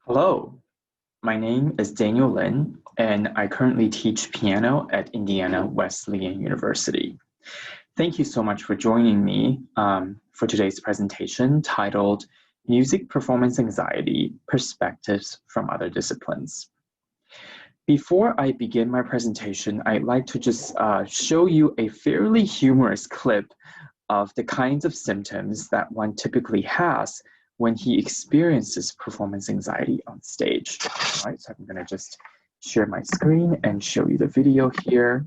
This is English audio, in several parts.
Hello, my name is Daniel Lin, and I currently teach piano at Indiana Wesleyan University. Thank you so much for joining me for today's presentation titled Music Performance Anxiety, Perspectives from Other Disciplines. Before I begin my presentation, I'd like to just show you a fairly humorous clip of the kinds of symptoms that one typically has when he experiences performance anxiety on stage. All right, so I'm going to just share my screen and show you the video here.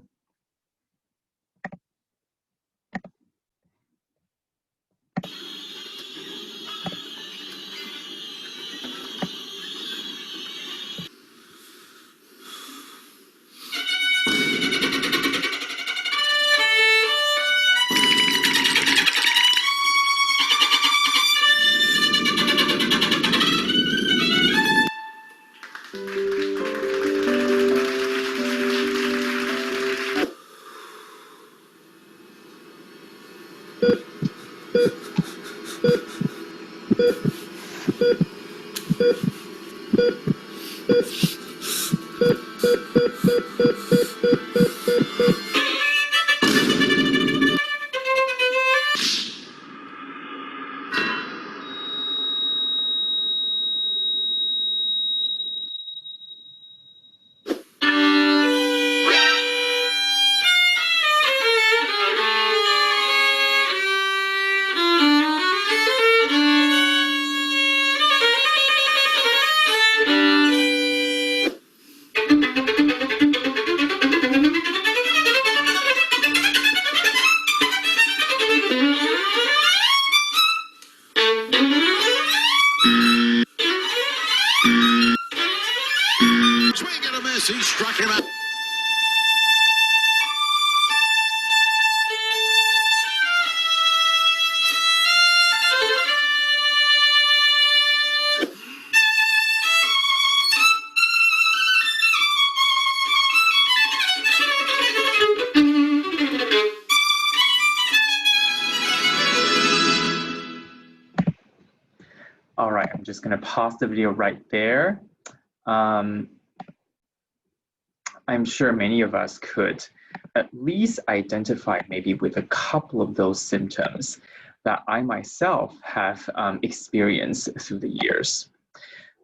Swing and a miss. He struck him out. All right, I'm just going to pause the video right there. I'm sure many of us could at least identify maybe with a couple of those symptoms that I myself have experienced through the years.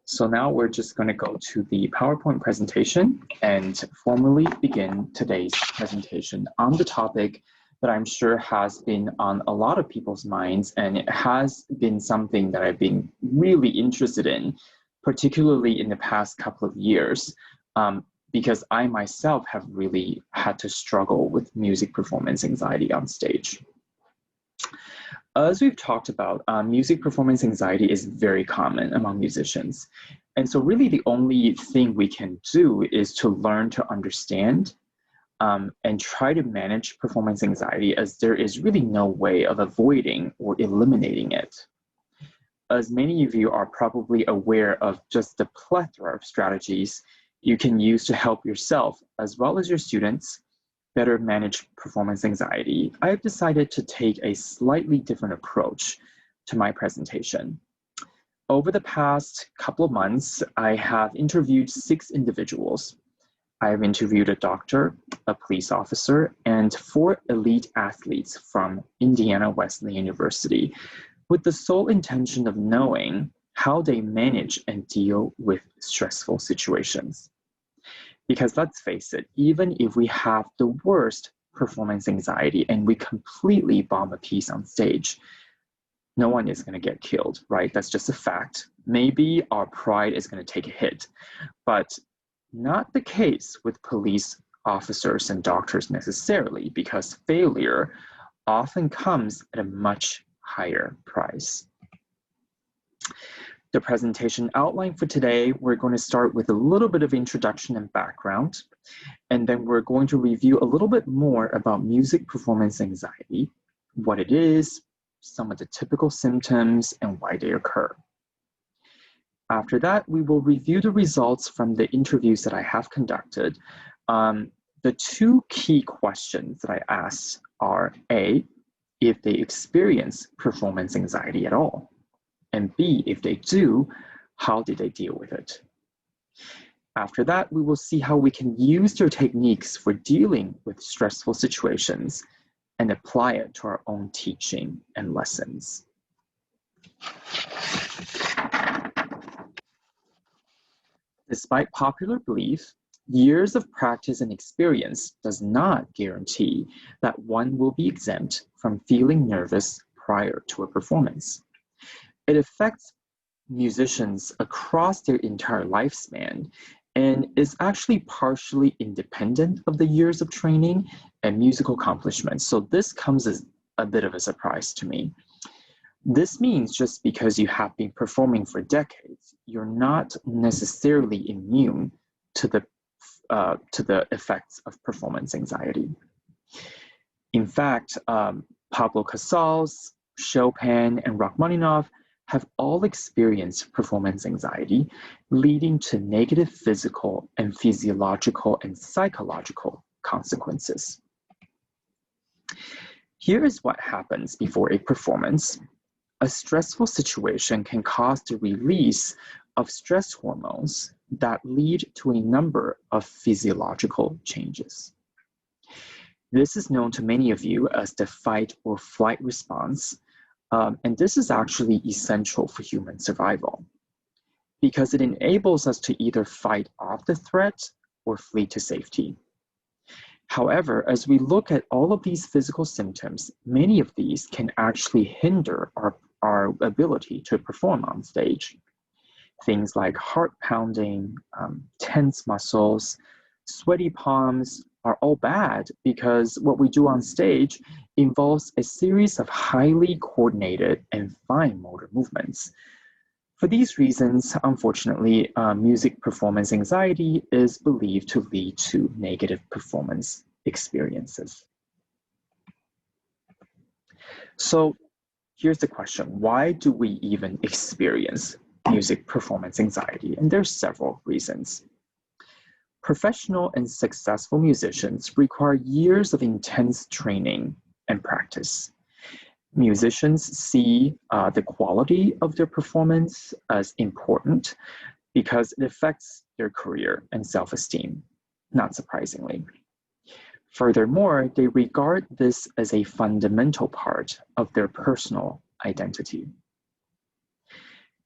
So now we're just going to go to the PowerPoint presentation and formally begin today's presentation on the topic that I'm sure has been on a lot of people's minds, and it has been something that I've been really interested in, particularly in the past couple of years, because I myself have really had to struggle with music performance anxiety on stage. As we've talked about, music performance anxiety is very common among musicians. And so really the only thing we can do is to learn to understand and try to manage performance anxiety, as there is really no way of avoiding or eliminating it. As many of you are probably aware of just the plethora of strategies you can use to help yourself as well as your students better manage performance anxiety, I've decided to take a slightly different approach to my presentation. Over the past couple of months, I have interviewed 6 individuals. I have interviewed a doctor, a police officer, and 4 elite athletes from Indiana Wesleyan University, with the sole intention of knowing how they manage and deal with stressful situations. Because let's face it, even if we have the worst performance anxiety and we completely bomb a piece on stage, no one is going to get killed, right? That's just a fact. Maybe our pride is going to take a hit, but not the case with police officers and doctors necessarily, because failure often comes at a much higher price. The presentation outline for today, we're going to start with a little bit of introduction and background, and then we're going to review a little bit more about music performance anxiety, what it is, some of the typical symptoms, and why they occur. After that, we will review the results from the interviews that I have conducted. The 2 key questions that I asked are A, if they experience performance anxiety at all, and B, if they do, How did they deal with it? After that, we will see how we can use their techniques for dealing with stressful situations and apply it to our own teaching and lessons. Despite popular belief, years of practice and experience does not guarantee that one will be exempt from feeling nervous prior to a performance. It affects musicians across their entire lifespan and is actually partially independent of the years of training and musical accomplishments. So this comes as a bit of a surprise to me. This means just because you have been performing for decades, you're not necessarily immune to the effects of performance anxiety. In fact, Pablo Casals, Chopin, and Rachmaninoff have all experienced performance anxiety, leading to negative physical and physiological and psychological consequences. Here is what happens before a performance. A stressful situation can cause the release of stress hormones that lead to a number of physiological changes. This is known to many of you as the fight or flight response, and this is actually essential for human survival because it enables us to either fight off the threat or flee to safety. However, as we look at all of these physical symptoms, many of these can actually hinder our ability to perform on stage. Things like heart pounding, tense muscles, sweaty palms are all bad because what we do on stage involves a series of highly coordinated and fine motor movements. For these reasons, unfortunately, music performance anxiety is believed to lead to negative performance experiences. So here's the question: why do we even experience music performance anxiety? And there's several reasons. Professional and successful musicians require years of intense training and practice. Musicians see the quality of their performance as important because it affects their career and self-esteem, not surprisingly. Furthermore, they regard this as a fundamental part of their personal identity.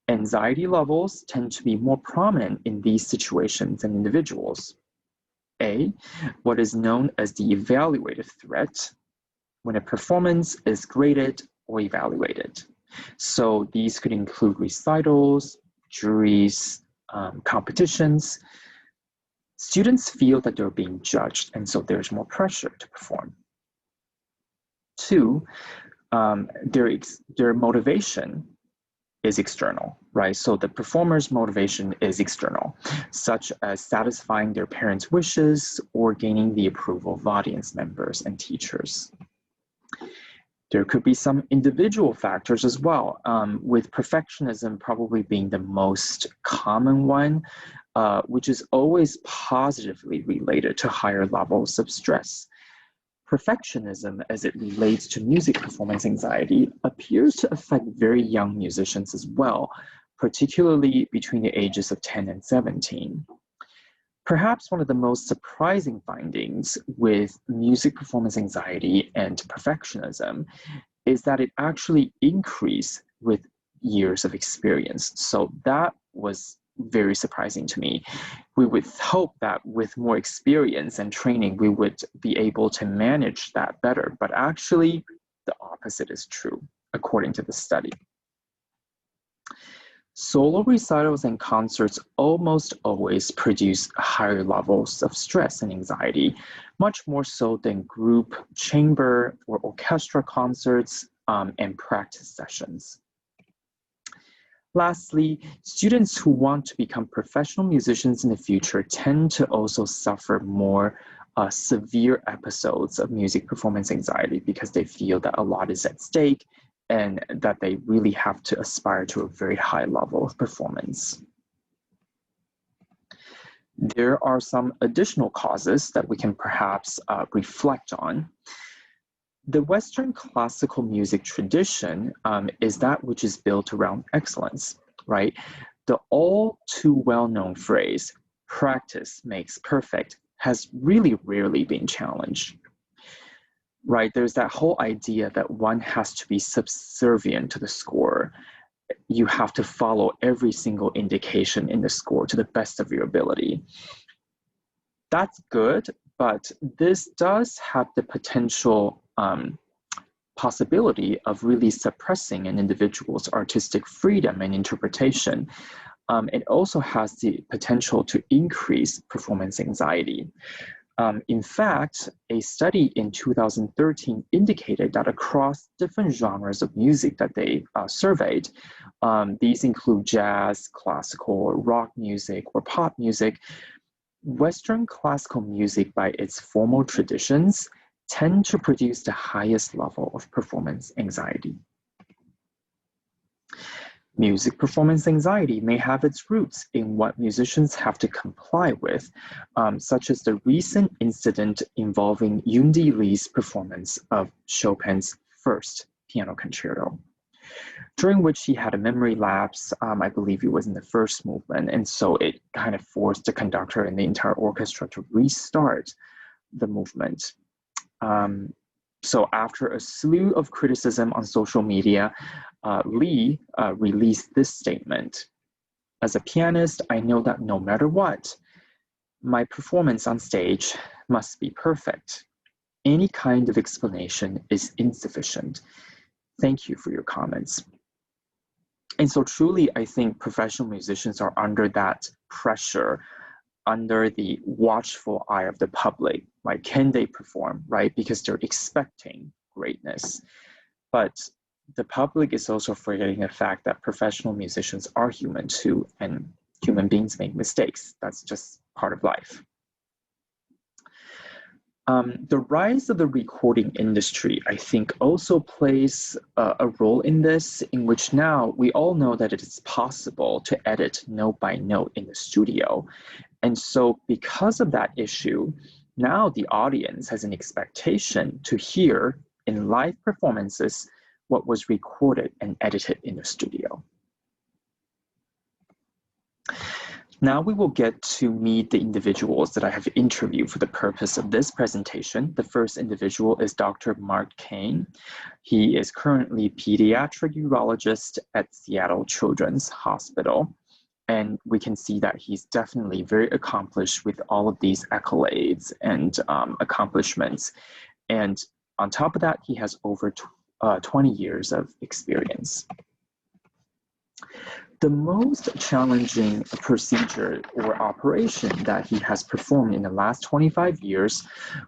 Anxiety levels tend to be more prominent in these situations in individuals. A, what is known as the evaluated threat, when a performance is graded or evaluated. So these could include recitals, juries, competitions. Students feel that they're being judged, and so there's more pressure to perform. Two, their motivation is external, right? So the performer's motivation is external, such as satisfying their parents' wishes or gaining the approval of audience members and teachers. There could be some individual factors as well, with perfectionism probably being the most common one, which is always positively related to higher levels of stress. Perfectionism, as it relates to music performance anxiety, appears to affect very young musicians as well, particularly between the ages of 10 and 17. Perhaps one of the most surprising findings with music performance anxiety and perfectionism is that it actually increases with years of experience. So that was very surprising to me. We would hope that with more experience and training, we would be able to manage that better, but actually the opposite is true, according to the study. Solo recitals and concerts almost always produce higher levels of stress and anxiety, much more so than group, chamber, or orchestra concerts and practice sessions. Lastly, students who want to become professional musicians in the future tend to also suffer more severe episodes of music performance anxiety because they feel that a lot is at stake and that they really have to aspire to a very high level of performance. There are some additional causes that we can perhaps reflect on. The Western classical music tradition is that which is built around excellence, right? The all too well-known phrase, practice makes perfect, has really rarely been challenged. Right? There's that whole idea that one has to be subservient to the score. You have to follow every single indication in the score to the best of your ability. That's good, but this does have the potential possibility of really suppressing an individual's artistic freedom and interpretation. It also has the potential to increase performance anxiety. In fact, a study in 2013 indicated that across different genres of music that they surveyed, these include jazz, classical, rock music, or pop music, Western classical music by its formal traditions tend to produce the highest level of performance anxiety. Music performance anxiety may have its roots in what musicians have to comply with, such as the recent incident involving Yundi Li's performance of Chopin's first piano concerto, during which he had a memory lapse. I believe it was in the first movement, and so it kind of forced the conductor and the entire orchestra to restart the movement. So after a slew of criticism on social media, Li released this statement. As a pianist, I know that no matter what, my performance on stage must be perfect. Any kind of explanation is insufficient. Thank you for your comments. And so truly, I think professional musicians are under that pressure, under the watchful eye of the public. Like, can they perform, right? Because they're expecting greatness. But the public is also forgetting the fact that professional musicians are human too, and human beings make mistakes. That's just part of life. The rise of the recording industry, I think, also plays a role in this, in which now we all know that it is possible to edit note by note in the studio. And so because of that issue, now the audience has an expectation to hear in live performances what was recorded and edited in the studio. Now we will get to meet the individuals that I have interviewed for the purpose of this presentation. The first individual is Dr. Mark Kane. He is currently a pediatric urologist at Seattle Children's Hospital. And we can see that he's definitely very accomplished with all of these accolades and accomplishments. And on top of that, he has over 20 years of experience. The most challenging procedure or operation that he has performed in the last 25 years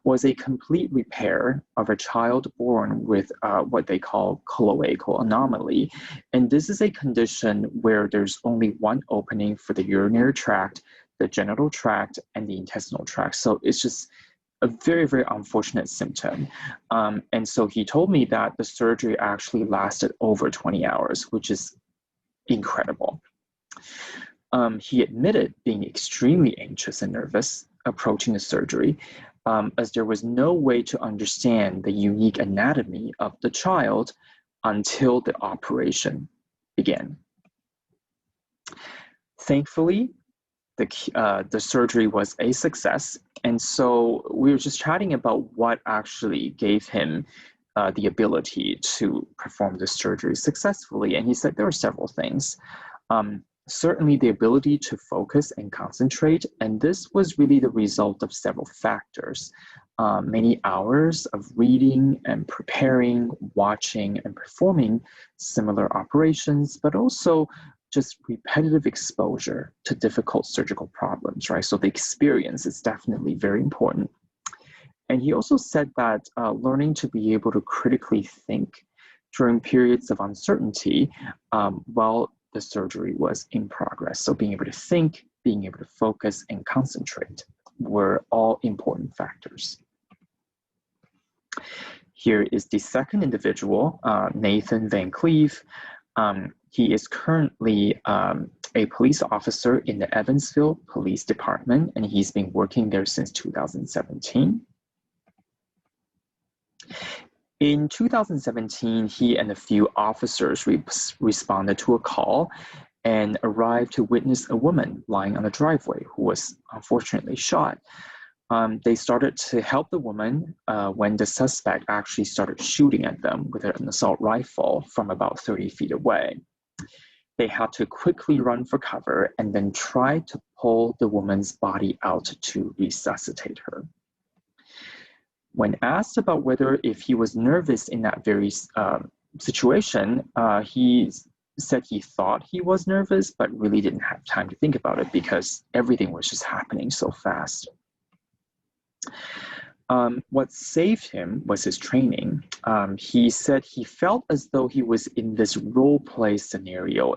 was a complete repair of a child born with what they call cloacal anomaly. And this is a condition where there's only one opening for the urinary tract, the genital tract, and the intestinal tract. So it's just a very, very unfortunate symptom. And so he told me that the surgery actually lasted over 20 hours, which is incredible. He admitted being extremely anxious and nervous approaching the surgery, as there was no way to understand the unique anatomy of the child until the operation began. Thankfully, the surgery was a success, and so we were just chatting about what actually gave him the ability to perform the surgery successfully. And he said there were several things. Certainly the ability to focus and concentrate, and this was really the result of several factors. Many hours of reading and preparing, watching and performing similar operations, but also just repetitive exposure to difficult surgical problems, right? So the experience is definitely very important. And he also said that learning to be able to critically think during periods of uncertainty while the surgery was in progress. So being able to think, being able to focus and concentrate were all important factors. Here is the second individual, Nathan Van Cleve. He is currently a police officer in the Evansville Police Department, and he's been working there since 2017. In 2017, he and a few officers responded to a call, and arrived to witness a woman lying on the driveway who was unfortunately shot. They started to help the woman when the suspect actually started shooting at them with an assault rifle from about 30 feet away. They had to quickly run for cover and then try to pull the woman's body out to resuscitate her. When asked about whether if he was nervous in that very situation, he said he thought he was nervous, but really didn't have time to think about it because everything was just happening so fast. What saved him was his training. He said he felt as though he was in this role play scenario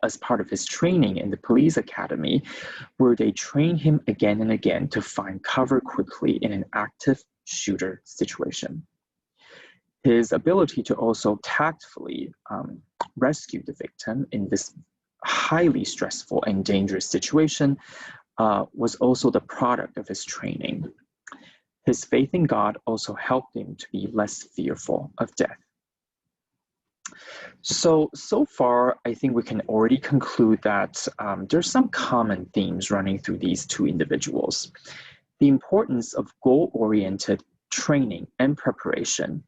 as part of his training in the police academy, where they train him again and again to find cover quickly in an active shooter situation. His ability to also tactfully rescue the victim in this highly stressful and dangerous situation was also the product of his training. His faith in God also helped him to be less fearful of death. So far, I think we can already conclude that there's some common themes running through these two individuals. The importance of goal-oriented training and preparation,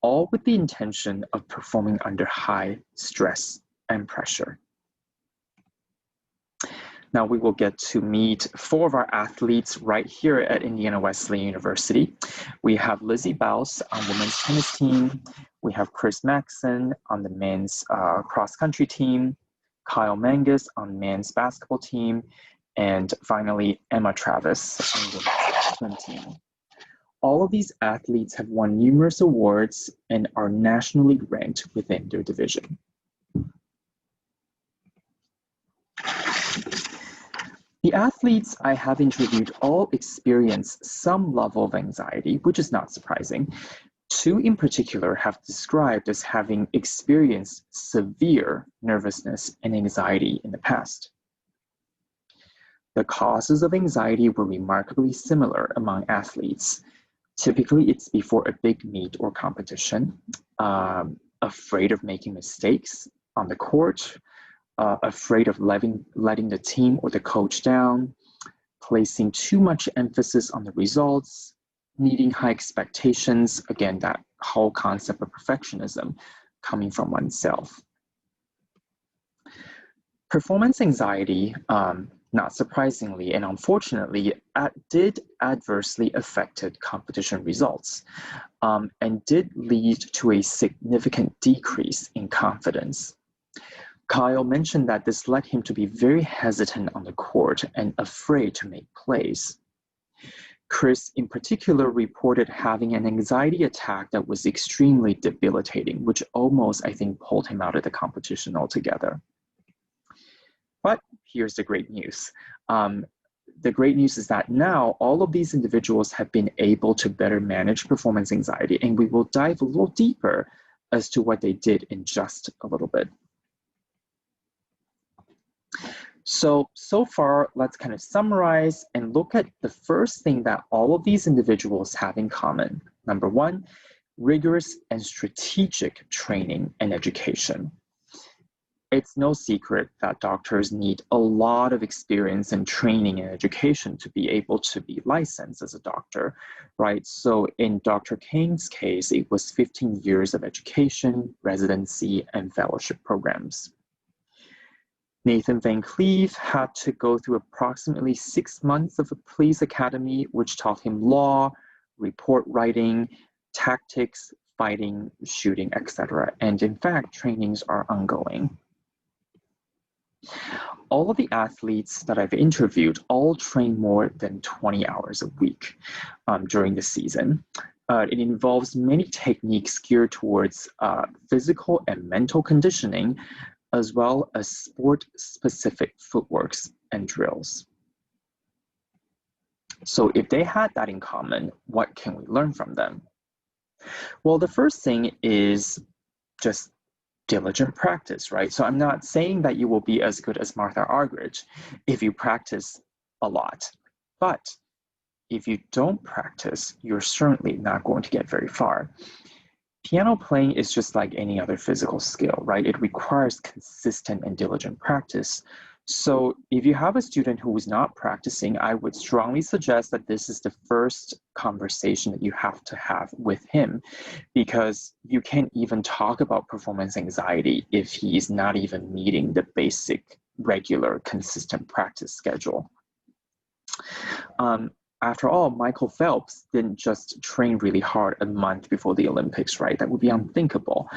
all with the intention of performing under high stress and pressure. Now we will get to meet 4 of our athletes right here at Indiana Wesleyan University. We have Lizzie Bouse on women's tennis team. We have Chris Maxson on the men's cross-country team, Kyle Mangus on men's basketball team, and finally Emma Travis on the women's swim team. All of these athletes have won numerous awards and are nationally ranked within their division. The athletes I have interviewed all experience some level of anxiety, which is not surprising. 2 in particular have described as having experienced severe nervousness and anxiety in the past. The causes of anxiety were remarkably similar among athletes. Typically, it's before a big meet or competition, afraid of making mistakes on the court, afraid of letting the team or the coach down, placing too much emphasis on the results, needing high expectations, again, that whole concept of perfectionism coming from oneself. Performance anxiety, not surprisingly and unfortunately, did adversely affect competition results and did lead to a significant decrease in confidence. Kyle mentioned that this led him to be very hesitant on the court and afraid to make plays. Chris, in particular, reported having an anxiety attack that was extremely debilitating, which almost, I think, pulled him out of the competition altogether. But here's the great news. The great news is that now all of these individuals have been able to better manage performance anxiety, and we will dive a little deeper as to what they did in just a little bit. So far, let's kind of summarize and look at the first thing that all of these individuals have in common. Number 1, rigorous and strategic training and education. It's no secret that doctors need a lot of experience and training and education to be able to be licensed as a doctor, right? So in Dr. King's case, it was 15 years of education, residency, and fellowship programs. Nathan Van Cleave had to go through approximately 6 months of a police academy, which taught him law, report writing, tactics, fighting, shooting, etc. And in fact, trainings are ongoing. All of the athletes that I've interviewed all train more than 20 hours a week during the season. It involves many techniques geared towards physical and mental conditioning, as well as sport-specific footworks and drills. So if they had that in common, what can we learn from them? Well, the first thing is just diligent practice, right? So I'm not saying that you will be as good as Martha Argerich if you practice a lot, but if you don't practice, you're certainly not going to get very far. Piano playing is just like any other physical skill, right? It requires consistent and diligent practice. So if you have a student who is not practicing, I would strongly suggest that this is the first conversation that you have to have with him, because you can't even talk about performance anxiety if he's not even meeting the basic, regular, consistent practice schedule. After all, Michael Phelps didn't just train really hard a month before the Olympics, right? That would be unthinkable.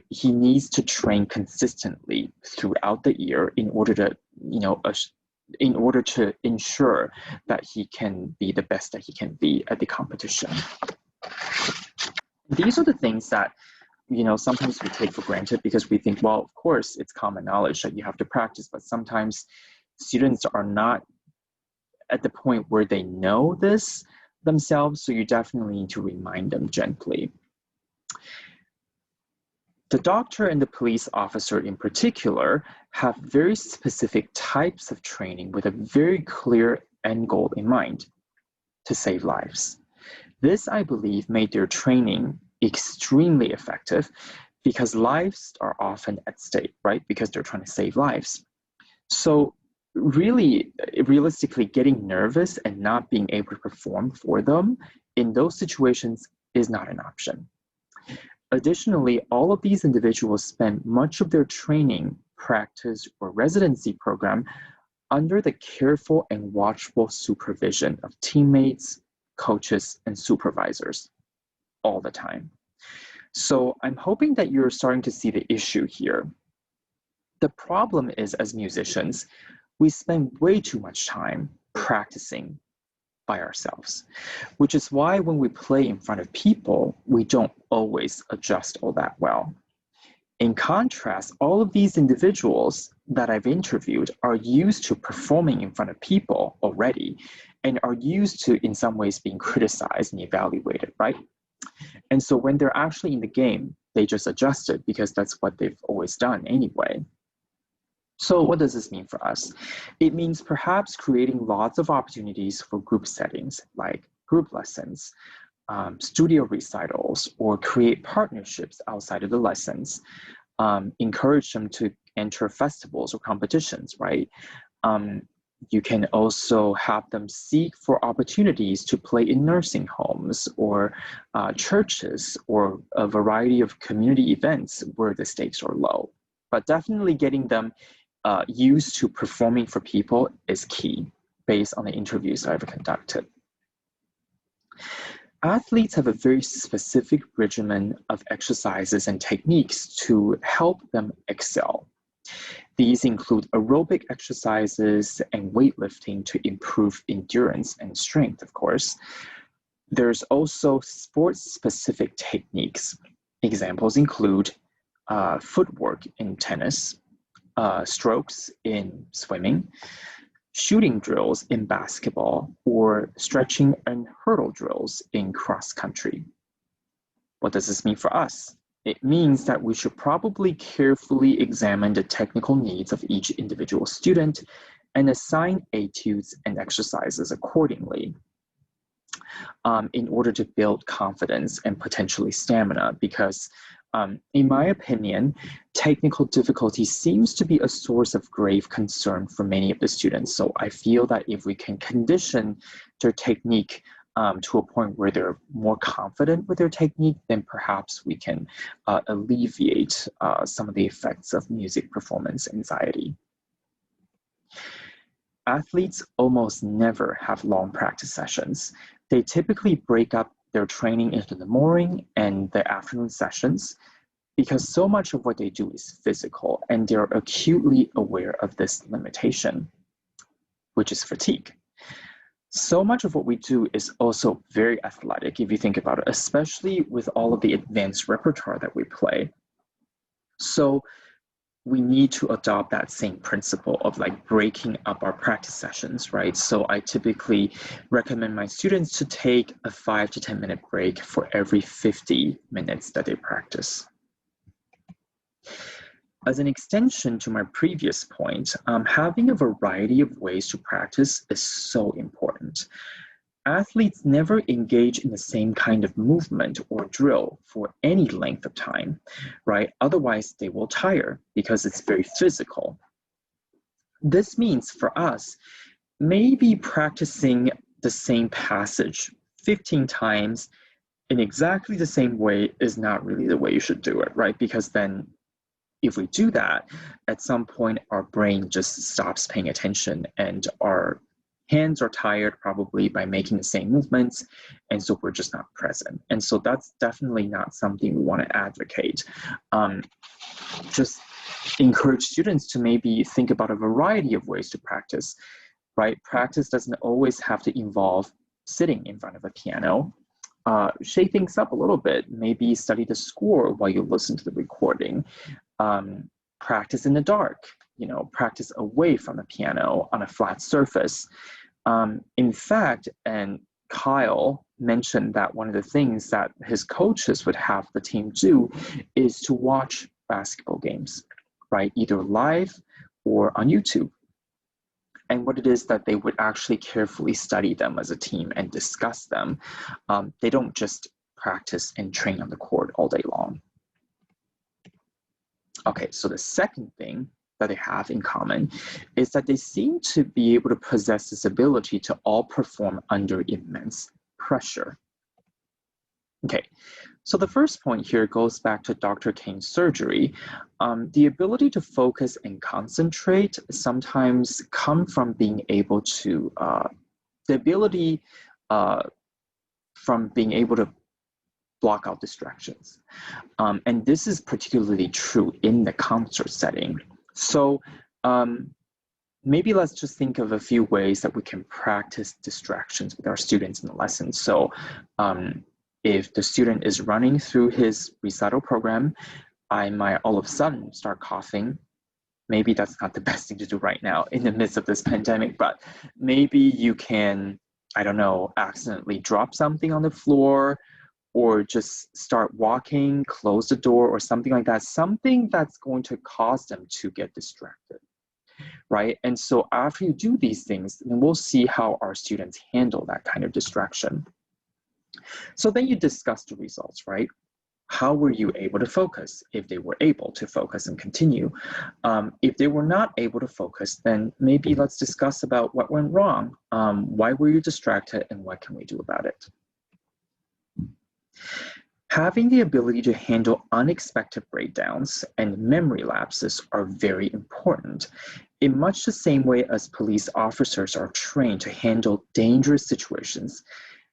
He needs to train consistently throughout the year in order to, in order to ensure that he can be the best that he can be at the competition. These are the things that, sometimes we take for granted because we think, well, of course, it's common knowledge that you have to practice, but sometimes students are not at the point where they know this themselves, so you definitely need to remind them gently. The doctor and the police officer in particular have very specific types of training with a very clear end goal in mind: to save lives. This, I believe, made their training extremely effective because lives are often at stake, right? Because they're trying to save lives. So really, realistically, getting nervous and not being able to perform for them in those situations is not an option. Additionally, all of these individuals spend much of their training, practice, or residency program under the careful and watchful supervision of teammates, coaches, and supervisors all the time. So I'm hoping that you're starting to see the issue here. The problem is, as musicians, we spend way too much time practicing by ourselves, which is why when we play in front of people, we don't always adjust all that well. In contrast, all of these individuals that I've interviewed are used to performing in front of people already and are used to, in some ways, being criticized and evaluated, right? And so when they're actually in the game, they just adjust it because that's what they've always done anyway. So what does this mean for us? It means perhaps creating lots of opportunities for group settings like group lessons, studio recitals, or create partnerships outside of the lessons. Encourage them to enter festivals or competitions, right? You can also have them seek for opportunities to play in nursing homes or churches or a variety of community events where the stakes are low. But definitely getting them used to performing for people is key based on the interviews I've conducted. Athletes have a very specific regimen of exercises and techniques to help them excel. These include aerobic exercises and weightlifting to improve endurance and strength, of course. There's also sports-specific techniques. Examples include footwork in tennis, strokes in swimming, shooting drills in basketball, or stretching and hurdle drills in cross country. What does this mean for us? It means that we should probably carefully examine the technical needs of each individual student and assign etudes and exercises accordingly in order to build confidence and potentially stamina, because in my opinion, technical difficulty seems to be a source of grave concern for many of the students. So I feel that if we can condition their technique to a point where they're more confident with their technique, then perhaps we can alleviate some of the effects of music performance anxiety. Athletes almost never have long practice sessions. They typically break up their training into the morning and the afternoon sessions because so much of what they do is physical, and they're acutely aware of this limitation, which is fatigue. So much of what we do is also very athletic, if you think about it, especially with all of the advanced repertoire that we play. So we need to adopt that same principle of like breaking up our practice sessions, right? So I typically recommend my students to take a 5 to 10 minute break for every 50 minutes that they practice. As an extension to my previous point, having a variety of ways to practice is so important. athletes never engage in the same kind of movement or drill for any length of time, right? Otherwise, they will tire because it's very physical. This means for us, maybe practicing the same passage 15 times in exactly the same way is not really the way you should do it, right? Because then if we do that, at some point our brain just stops paying attention and our hands are tired probably by making the same movements, and so we're just not present. And so that's definitely not something we want to advocate. Just encourage students to maybe think about a variety of ways to practice, right? Practice doesn't always have to involve sitting in front of a piano. Shake things up a little bit, maybe study the score while you listen to the recording. Practice in the dark, practice away from the piano on a flat surface. In fact, and Kyle mentioned that one of the things that his coaches would have the team do is to watch basketball games, right? Either live or on YouTube. And what it is that they would actually carefully study them as a team and discuss them. They don't just practice and train on the court all day long. Okay, so the second thing that they have in common is that they seem to be able to possess this ability to all perform under immense pressure. Okay, so the first point here goes back to Dr. Kane's surgery. The ability to focus and concentrate sometimes come from being able to, the ability from being able to block out distractions. And this is particularly true in the concert setting. So maybe let's just think of a few ways that we can practice distractions with our students in the lesson. So if the student is running through his recital program, I might all of a sudden start coughing. Maybe that's not the best thing to do right now in the midst of this pandemic, but maybe you can, I don't know, accidentally drop something on the floor, or just start walking, close the door, or something like that, something that's going to cause them to get distracted, right? And so after you do these things, then we'll see how our students handle that kind of distraction. So then you discuss the results, right? How were you able to focus? If they were able to focus and continue. If they were not able to focus, then maybe let's discuss about what went wrong. Why were you distracted, and what can we do about it? Having the ability to handle unexpected breakdowns and memory lapses are very important, in much the same way as police officers are trained to handle dangerous situations,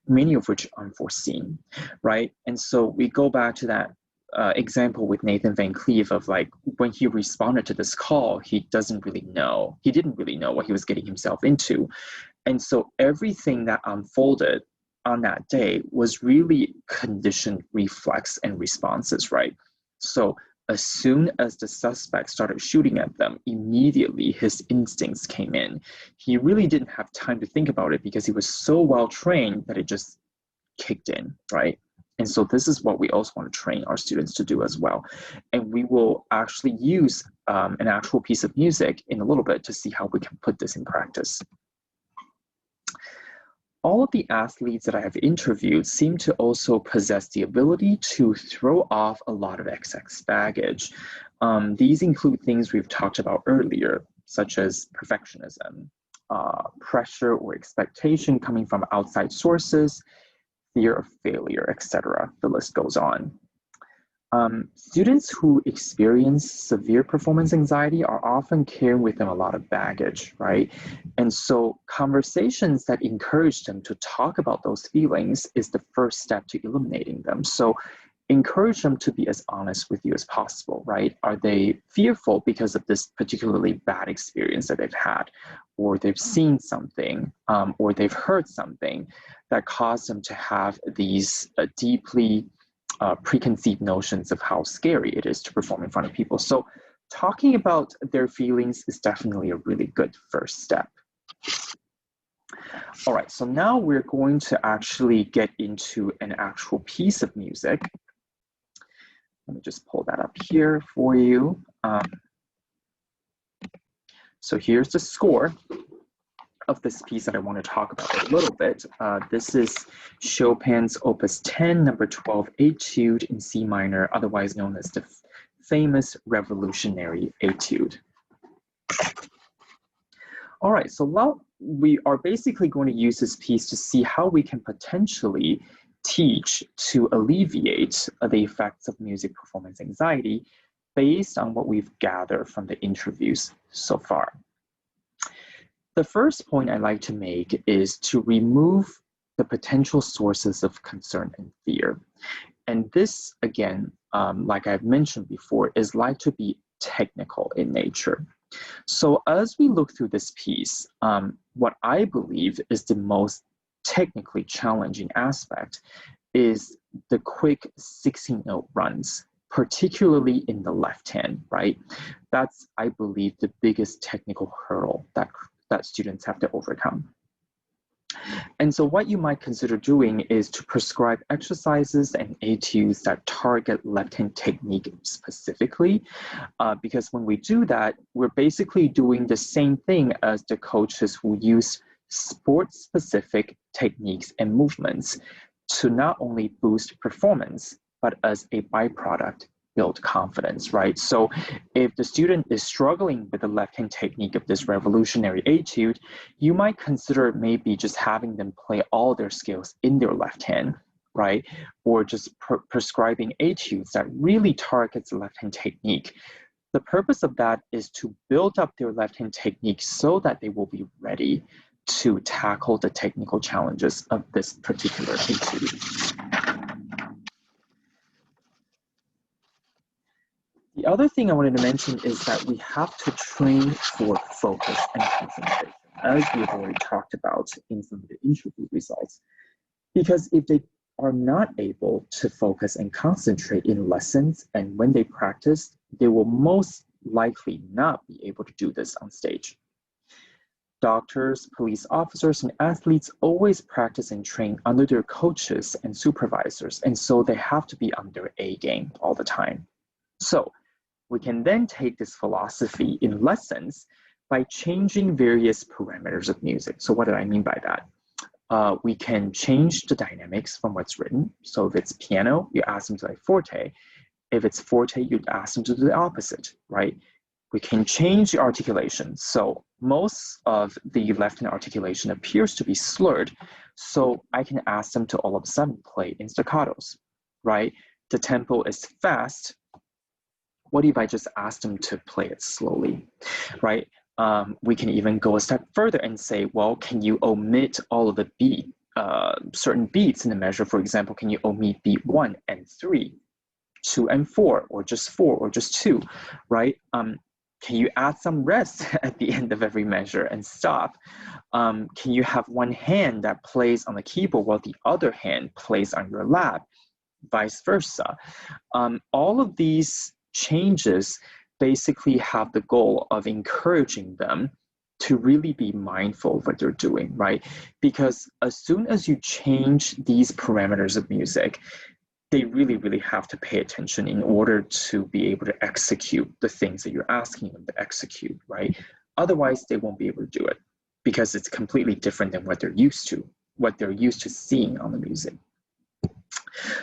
many of which are unforeseen, right? And so we go back to that example with Nathan Van Cleave of like, when he responded to this call, he didn't really know what he was getting himself into. And so everything that unfolded on that day was really conditioned reflex and responses, right? So as soon as the suspect started shooting at them, immediately his instincts came in. He really didn't have time to think about it because he was so well trained that it just kicked in, right? And so this is what we also want to train our students to do as well. And we will actually use an actual piece of music in a little bit to see how we can put this in practice. All of the athletes that I have interviewed seem to also possess the ability to throw off a lot of excess baggage. These include things we've talked about earlier, such as perfectionism, pressure or expectation coming from outside sources, fear of failure, etc. The list goes on. Students who experience severe performance anxiety are often carrying with them a lot of baggage, right? And so conversations that encourage them to talk about those feelings is the first step to eliminating them. So encourage them to be as honest with you as possible, right? Are they fearful because of this particularly bad experience that they've had, or they've seen something, or they've heard something that caused them to have these deeply preconceived notions of how scary it is to perform in front of people. So talking about their feelings is definitely a really good first step. All right, so now we're going to actually get into an actual piece of music. Let me just pull that up here for you. So here's the score. of this piece that I want to talk about a little bit. This is Chopin's Opus 10, number 12, Etude in C minor, otherwise known as the famous revolutionary etude. All right, so now we are basically going to use this piece to see how we can potentially teach to alleviate the effects of music performance anxiety based on what we've gathered from the interviews so far. The first point I'd like to make is to remove the potential sources of concern and fear. And this, again, like I've mentioned before, is like to be technical in nature. So as we look through this piece, what I believe is the most technically challenging aspect is the quick 16-note runs, particularly in the left hand, right? That's, I believe, the biggest technical hurdle that students have to overcome. And so what you might consider doing is to prescribe exercises and etudes that target left-hand technique specifically, because when we do that, we're basically doing the same thing as the coaches who use sport-specific techniques and movements to not only boost performance, but as a byproduct, build confidence, right? So if the student is struggling with the left-hand technique of this revolutionary etude, you might consider maybe just having them play all their skills in their left hand, right? Or just prescribing etudes that really targets the left-hand technique. The purpose of that is to build up their left-hand technique so that they will be ready to tackle the technical challenges of this particular etude. The other thing I wanted to mention is that we have to train for focus and concentration, as we've already talked about in some of the interview results. Because if they are not able to focus and concentrate in lessons, and when they practice, they will most likely not be able to do this on stage. Doctors, police officers, and athletes always practice and train under their coaches and supervisors, and so they have to be on their A game all the time. So we can then take this philosophy in lessons by changing various parameters of music. So what do I mean by that? We can change the dynamics from what's written. So if it's piano, you ask them to play forte. If it's forte, you'd ask them to do the opposite, right? We can change the articulation. So most of the left-hand articulation appears to be slurred. So I can ask them to all of a sudden play in staccatos, right? The tempo is fast. What if I just ask them to play it slowly, right? We can even go a step further and say, well, can you omit all of the certain beats in the measure? For example, can you omit beat 1 and 3, 2 and 4, or just 4, or just 2, right? Can you add some rest at the end of every measure and stop? Can you have one hand that plays on the keyboard while the other hand plays on your lap, vice versa? All of these changes basically have the goal of encouraging them to really be mindful of what they're doing, right? Because as soon as you change these parameters of music, they really, really have to pay attention in order to be able to execute the things that you're asking them to execute, right? Otherwise, they won't be able to do it because it's completely different than what they're used to seeing on the music.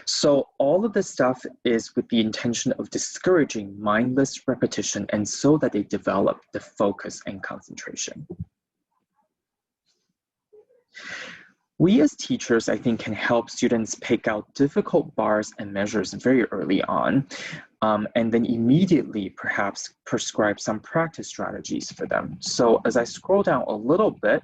So all of this stuff is with the intention of discouraging mindless repetition and so that they develop the focus and concentration. We as teachers, I think, can help students pick out difficult bars and measures very early on, and then immediately perhaps prescribe some practice strategies for them. So as I scroll down a little bit,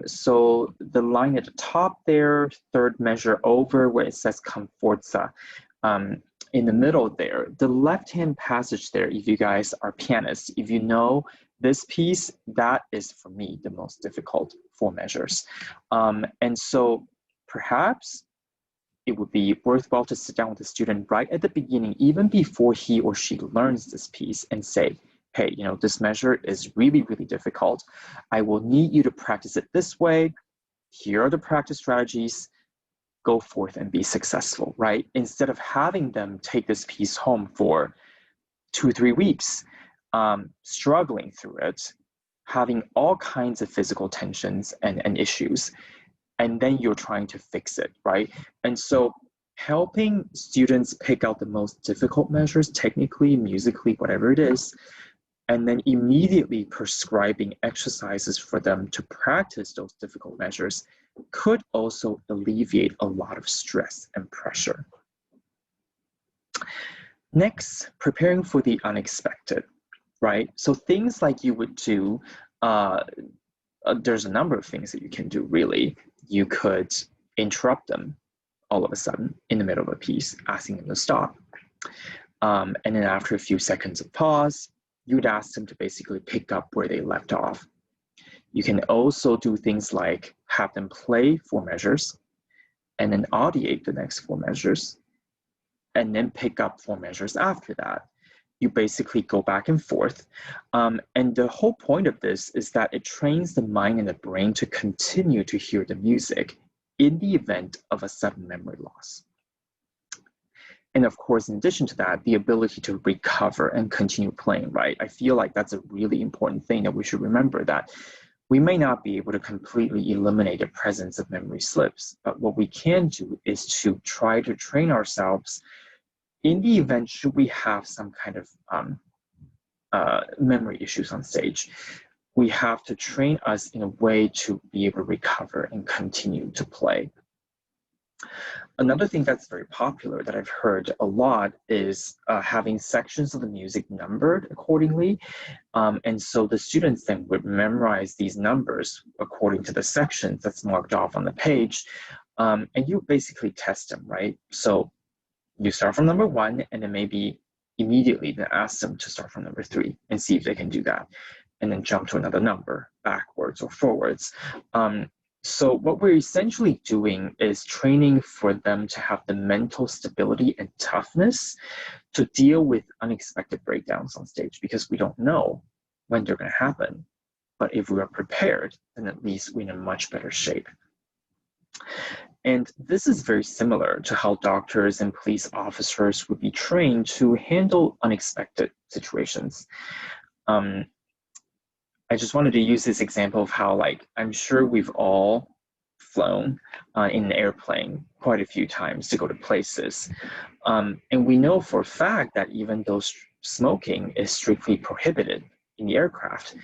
so the line at the top there, third measure over where it says con forza, in the middle there, the left-hand passage there, if you guys are pianists, if you know this piece, that is for me the most difficult 4 measures. And so perhaps it would be worthwhile to sit down with the student right at the beginning, even before he or she learns this piece, and say, hey, you know, this measure is really, really difficult. I will need you to practice it this way. Here are the practice strategies. Go forth and be successful, right? Instead of having them take this piece home for 2-3 weeks, struggling through it, having all kinds of physical tensions and issues, and then you're trying to fix it, right? And so helping students pick out the most difficult measures, technically, musically, whatever it is, and then immediately prescribing exercises for them to practice those difficult measures could also alleviate a lot of stress and pressure. Next, preparing for the unexpected, right? So things like you would do, there's a number of things that you can do, really. You could interrupt them all of a sudden in the middle of a piece, asking them to stop. And then after a few seconds of pause, you'd ask them to basically pick up where they left off. You can also do things like have them play 4 measures and then audiate the next 4 measures and then pick up 4 measures after that. You basically go back and forth. And the whole point of this is that it trains the mind and the brain to continue to hear the music in the event of a sudden memory loss. And of course, in addition to that, the ability to recover and continue playing, right? I feel like that's a really important thing that we should remember, that we may not be able to completely eliminate the presence of memory slips, but what we can do is to try to train ourselves in the event should we have some kind of memory issues on stage. We have to train us in a way to be able to recover and continue to play. Another thing that's very popular that I've heard a lot is having sections of the music numbered accordingly. And so the students then would memorize these numbers according to the sections that's marked off on the page. And you basically test them, right? So you start from number 1 and then maybe immediately then ask them to start from number 3 and see if they can do that. And then jump to another number, backwards or forwards. So what we're essentially doing is training for them to have the mental stability and toughness to deal with unexpected breakdowns on stage, because we don't know when they're going to happen. But if we are prepared, then at least we're in a much better shape. And this is very similar to how doctors and police officers would be trained to handle unexpected situations. I just wanted to use this example of how, like, I'm sure we've all flown in an airplane quite a few times to go to places. And we know for a fact that even though smoking is strictly prohibited in the aircraft,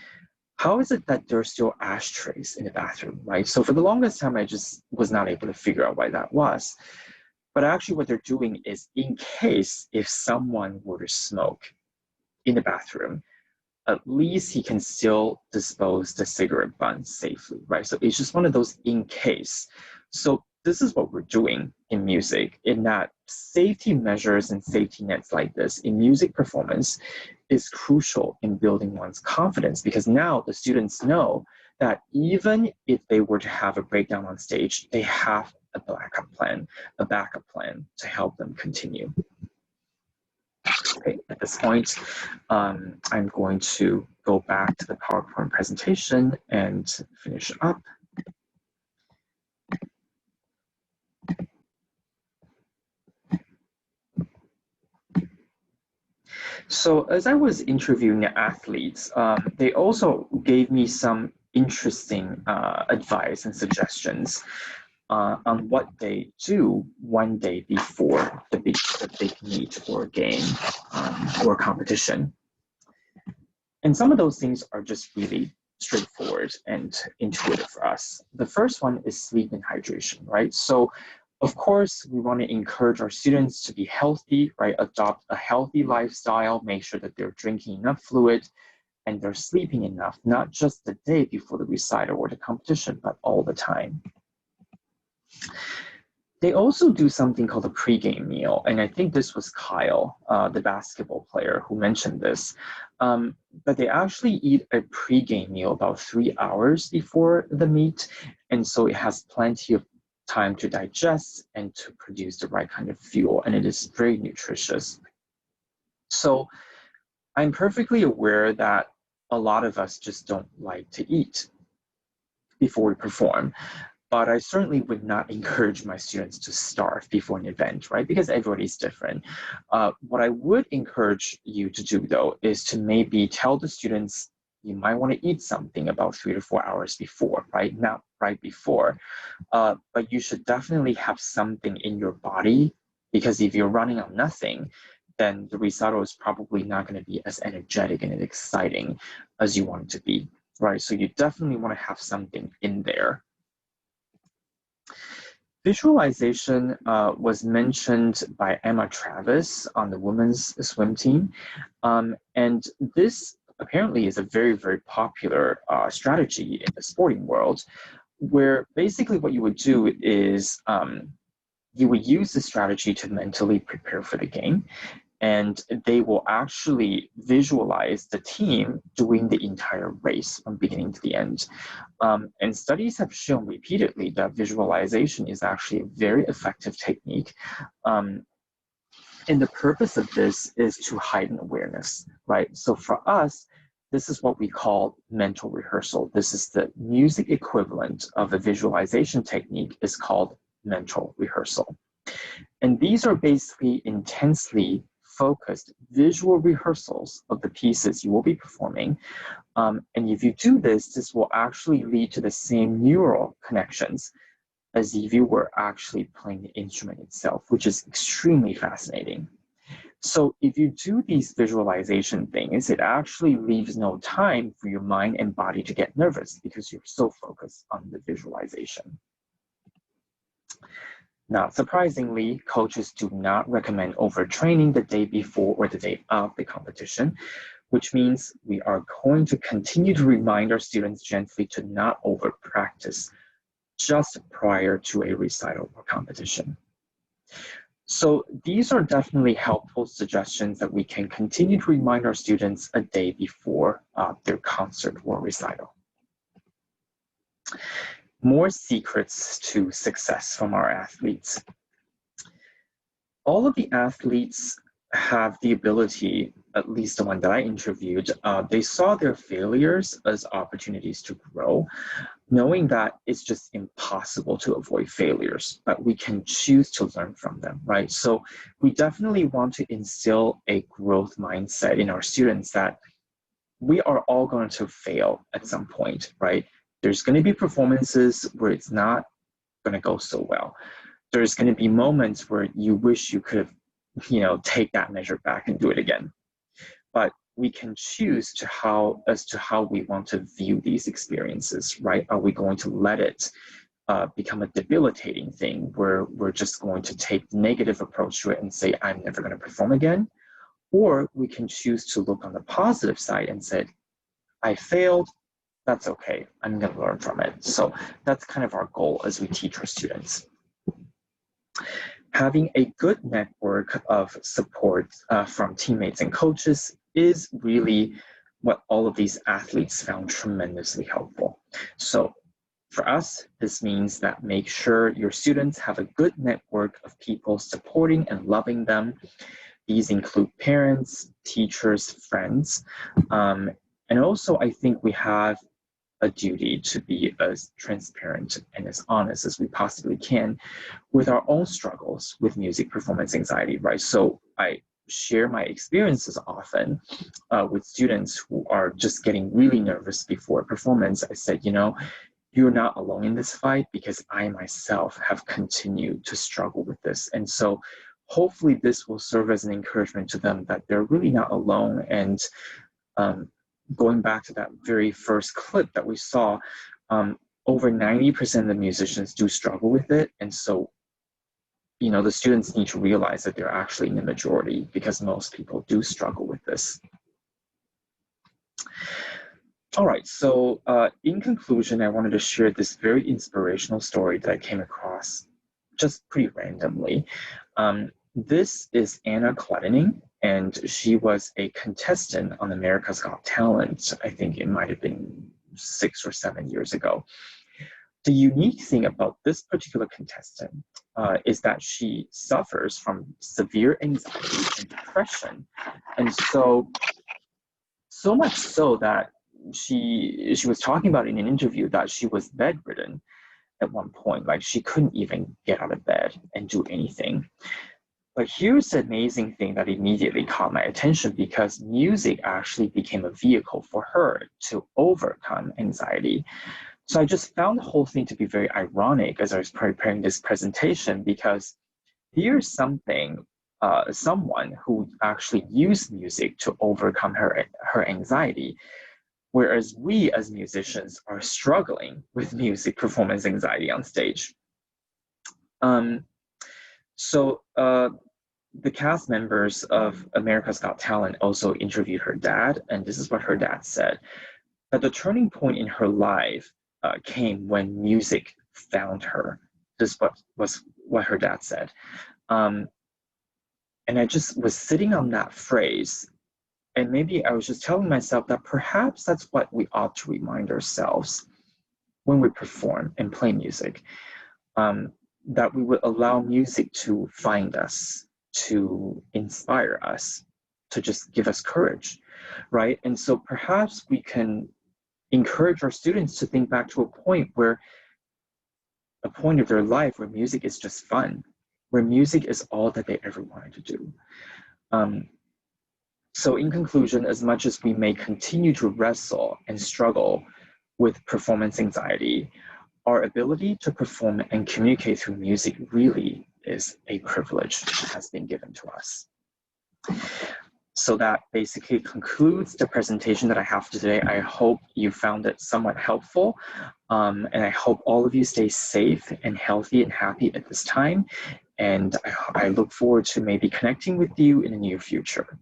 how is it that there are still ashtrays in the bathroom, right? So for the longest time, I just was not able to figure out why that was. But actually what they're doing is, in case if someone were to smoke in the bathroom, at least he can still dispose the cigarette butt safely, right? So it's just one of those in case. So this is what we're doing in music, in that safety measures and safety nets like this in music performance is crucial in building one's confidence, because now the students know that even if they were to have a breakdown on stage, they have a backup plan to help them continue. Okay, at this point, I'm going to go back to the PowerPoint presentation and finish up. So as I was interviewing the athletes, they also gave me some interesting advice and suggestions on what they do one day before the big meet or game or competition. And some of those things are just really straightforward and intuitive for us. The first one is sleep and hydration, right? So of course, we want to encourage our students to be healthy, right? Adopt a healthy lifestyle, make sure that they're drinking enough fluid and they're sleeping enough, not just the day before the recital or the competition, but all the time. They also do something called a pregame meal, and I think this was Kyle, the basketball player, who mentioned this. But they actually eat a pregame meal about 3 hours before the meet, and so it has plenty of time to digest and to produce the right kind of fuel, and it is very nutritious. So I'm perfectly aware that a lot of us just don't like to eat before we perform. But I certainly would not encourage my students to starve before an event, right? Because everybody's different. What I would encourage you to do, though, is to maybe tell the students you might want to eat something about 3 to 4 hours before, right? Not right before, but you should definitely have something in your body, because if you're running on nothing, then the recital is probably not going to be as energetic and exciting as you want it to be, right? So you definitely want to have something in there. Visualization was mentioned by Emma Travis on the women's swim team. And this apparently is a very, very popular strategy in the sporting world, where basically what you would do is you would use the strategy to mentally prepare for the game, and they will actually visualize the team doing the entire race from beginning to the end. And studies have shown repeatedly that visualization is actually a very effective technique. And the purpose of this is to heighten awareness, right? So for us, this is what we call mental rehearsal. This is the music equivalent of a visualization technique, is called mental rehearsal. And these are basically intensely focused visual rehearsals of the pieces you will be performing. And if you do this, this will actually lead to the same neural connections as if you were actually playing the instrument itself, which is extremely fascinating. So if you do these visualization things, it actually leaves no time for your mind and body to get nervous, because you're so focused on the visualization. Not surprisingly, coaches do not recommend overtraining the day before or the day of the competition, which means we are going to continue to remind our students gently to not over-practice just prior to a recital or competition. So these are definitely helpful suggestions that we can continue to remind our students a day before their concert or recital. More secrets to success from our athletes. All of the athletes have the ability, at least the one that I interviewed, they saw their failures as opportunities to grow, knowing that it's just impossible to avoid failures, but we can choose to learn from them, right? So we definitely want to instill a growth mindset in our students that we are all going to fail at some point, right? There's going to be performances where it's not going to go so well. There's going to be moments where you wish you could have, take that measure back and do it again. But we can choose as to how we want to view these experiences, right? Are we going to let it become a debilitating thing where we're just going to take negative approach to it and say, I'm never going to perform again? Or we can choose to look on the positive side and say, I failed, that's okay, I'm going to learn from it. So that's kind of our goal as we teach our students. Having a good network of support from teammates and coaches is really what all of these athletes found tremendously helpful. So for us, this means that make sure your students have a good network of people supporting and loving them. These include parents, teachers, friends, and also I think we have a duty to be as transparent and as honest as we possibly can with our own struggles with music performance anxiety, right? So I share my experiences often with students who are just getting really nervous before a performance. I said, you're not alone in this fight, because I myself have continued to struggle with this. And so hopefully this will serve as an encouragement to them that they're really not alone. And going back to that very first clip that we saw, over 90% of the musicians do struggle with it. And so, the students need to realize that they're actually in the majority, because most people do struggle with this. All right, so in conclusion, I wanted to share this very inspirational story that I came across just pretty randomly. This is Anna Kletening, and she was a contestant on America's Got Talent. I think it might have been 6 or 7 years ago. The unique thing about this particular contestant is that she suffers from severe anxiety and depression. And so much so that she was talking about in an interview that she was bedridden at one point. Like, she couldn't even get out of bed and do anything. But here's the amazing thing that immediately caught my attention, because music actually became a vehicle for her to overcome anxiety. So I just found the whole thing to be very ironic as I was preparing this presentation, because here's someone who actually used music to overcome her anxiety, whereas we as musicians are struggling with music performance anxiety on stage. The cast members of America's Got Talent also interviewed her dad, and this is what her dad said: that the turning point in her life came when music found her. This was what her dad said. And I just was sitting on that phrase, and maybe I was just telling myself that perhaps that's what we ought to remind ourselves when we perform and play music, that we would allow music to find us, to inspire us, to just give us courage, right? And so perhaps we can encourage our students to think back to a point of their life where music is just fun, where music is all that they ever wanted to do. So in conclusion, as much as we may continue to wrestle and struggle with performance anxiety, our ability to perform and communicate through music really is a privilege that has been given to us. So that basically concludes the presentation that I have today. I hope you found it somewhat helpful, and I hope all of you stay safe and healthy and happy at this time. And I look forward to maybe connecting with you in the near future.